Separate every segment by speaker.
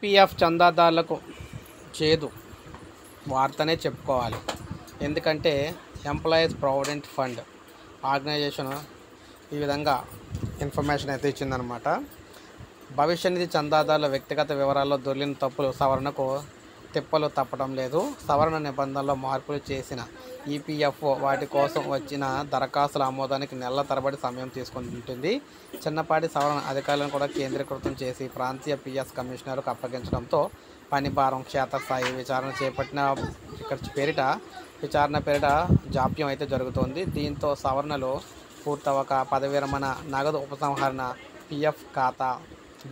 Speaker 1: EPF చందాదారులకు చేదు వార్తనే చెప్పుకోవాలి. ఎందుకంటే ఎంప్లాయీస్ ప్రావిడెంట్ ఫండ్ ఆర్గనైజేషన్ ఈ విధంగా ఇన్ఫర్మేషన్ అయితే ఇచ్చిందనమాట. భవిష్య నిధి చందాదారుల వ్యక్తిగత వివరాల్లో దొర్లిన తప్పులు సవరణకు తిప్పలు తప్పడం లేదు. సవరణ నిబంధనల్లో మార్పులు చేసిన ఈపీఎఫ్ఓ వాటి కోసం వచ్చిన దరఖాస్తుల ఆమోదానికి నెలల తరబడి సమయం తీసుకుంటుంది. చిన్నపాటి సవరణ అధికారులను కూడా కేంద్రీకృతం చేసి ప్రాంతీయ పిఎస్ కమిషనర్కు అప్పగించడంతో పని భారం, క్షేత్రస్థాయి విచారణ పేరిట జాప్యం అయితే జరుగుతోంది. దీంతో సవరణలు పూర్తవక పదవి విరమణ, నగదు ఉపసంహరణ, పిఎఫ్ ఖాతా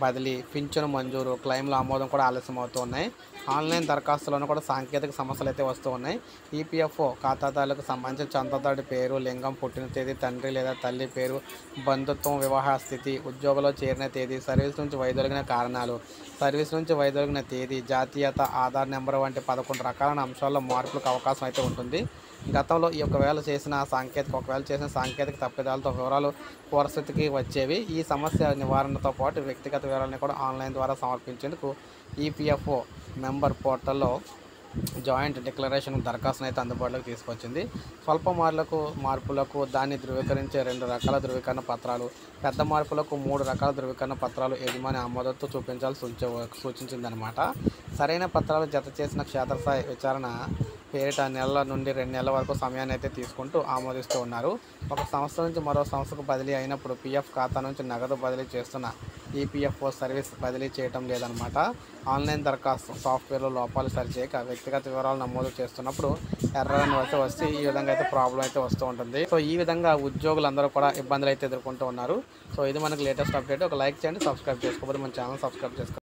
Speaker 1: బదిలీ, పింఛను మంజూరు, క్లెయిమ్ల ఆమోదం కూడా ఆలస్యం అవుతున్నాయి. ఆన్లైన్ దరఖాస్తులను కూడా సాంకేతిక సమస్యలు అయితే వస్తూ ఉన్నాయి. ఈపీఎఫ్ఓ ఖాతాదారులకు సంబంధించిన చందాదారుడి పేరు, లింగం, పుట్టిన తేదీ, తండ్రి లేదా తల్లి పేరు, బంధుత్వం, వివాహ స్థితి, ఉద్యోగంలో చేరిన తేదీ, సర్వీస్ నుంచి వైదొలిగిన కారణాలు, సర్వీస్ నుంచి వైదొలిగిన తేదీ, జాతీయత, ఆధార్ నెంబర్ వంటి 11 రకాలైన అంశాల్లో మార్పులకు అవకాశం అయితే ఉంటుంది. గతంలో ఒకవేళ చేసిన సాంకేతిక తప్పిదాలతో వివరాలు పూర్వస్థితికి వచ్చేవి. ఈ సమస్య నివారణతో పాటు వ్యక్తిగత వివరాలను కూడా ఆన్లైన్ ద్వారా సమర్పించేందుకు ఈపీఎఫ్ఓ మెంబర్ పోర్టల్లో జాయింట్ డిక్లరేషన్ దరఖాస్తును అయితే అందుబాటులోకి తీసుకొచ్చింది. స్వల్ప మార్పులకు దాన్ని ధృవీకరించే 2 రకాల ధృవీకరణ పత్రాలు, పెద్ద మార్పులకు 3 రకాల ధృవీకరణ పత్రాలు యజమాని ఆమోదంతో చూపించాలని సూచించిందనమాట. సరైన పత్రాలు జత చేసిన క్షేత్రస్థాయి విచారణ పేరిట నెలల నుండి 2 నెలల వరకు సమయాన్ని అయితే తీసుకుంటూ ఆమోదిస్తూ ఉన్నారు. ఒక సంస్థ నుంచి మరో సంస్థకు బదిలీ అయినప్పుడు పిఎఫ్ ఖాతా నుంచి నగదు బదిలీ చేస్తున్న ఈపీఎఫ్ఓ సర్వీస్ బదిలీ చేయటం లేదనమాట. ఆన్లైన్ దరఖాస్తు సాఫ్ట్వేర్లో లోపాలు సరిచేయక వ్యక్తిగత వివరాలు నమోదు చేస్తున్నప్పుడు ఎర్రర్ వస్తే ఈ విధంగా అయితే ప్రాబ్లం అయితే వస్తూ ఉంటుంది. సో ఈ విధంగా ఉద్యోగులందరూ కూడా ఇబ్బందులు అయితే ఎదుర్కొంటూ ఉన్నారు. సో ఇది మనకి లేటెస్ట్ అప్డేట్. ఒక లైక్ చేయండి, సబ్స్క్రైబ్ చేసుకోకపోతే మన ఛానల్ సబ్స్క్రైబ్ చేసుకోండి.